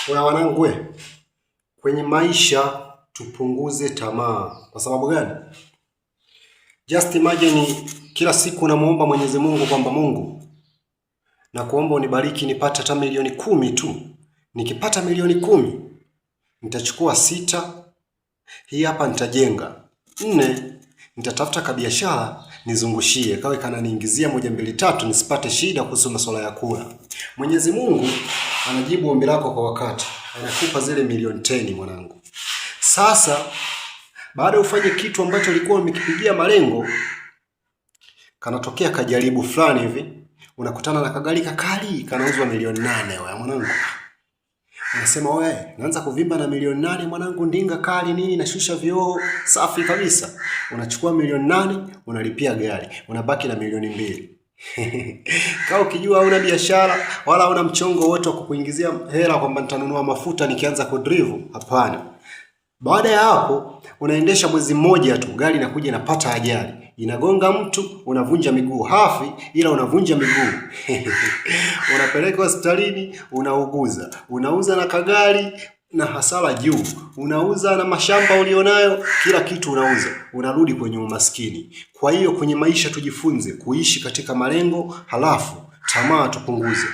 Kuna wanangu kwenye maisha tupunguze tamaa. Kwa sababu gani? Just imagine kila siku namuomba Mwenyezi Mungu kwamba Mungu, na kuomba unibariki nipate hata milioni 10 tu. Nikipata milioni 10, nitachukua 6, hii hapa nitajenga. 4, nitatafuta kabiashara nizungushie, kawe kananiingizia 1 2 3, nisipate shida kuhusu masuala ya kula. Mwenyezi Mungu anajibu ombi lako kwa wakati. Anakupa zile milioni 10 mwanangu. Sasa baada ufanye kitu ambacho ulikuwa umekipigia malengo, kanatokea kajaribu fulani hivi, unakutana na kagari kakali kanauzwa milioni 8 wewe mwanangu. Unasema wewe, naanza kuvimba na milioni 8 mwanangu, ndinga kali nini, nashusha vioo safi kabisa. Unachukua milioni 8, unalipia gari, unabaki na milioni 2. Kama ukijua una biashara wala una mchongo wote wa kukuingizia hela kwamba nitanunua mafuta nikianza kudrive, hapana. Baada ya hapo unaendesha mwezi mmoja tu, gari inakuja inapata ajali, inagonga mtu, unavunja miguu. Hafi ila unavunja miguu. Unapeleka hospitalini, unauguza, unauza na kagari na hasara juu, unauza na mashamba ulionayo, kila kitu unauza, unarudi kwenye umaskini. Kwa hiyo kwenye maisha tujifunze kuishi katika malengo, halafu tamaa tupunguze.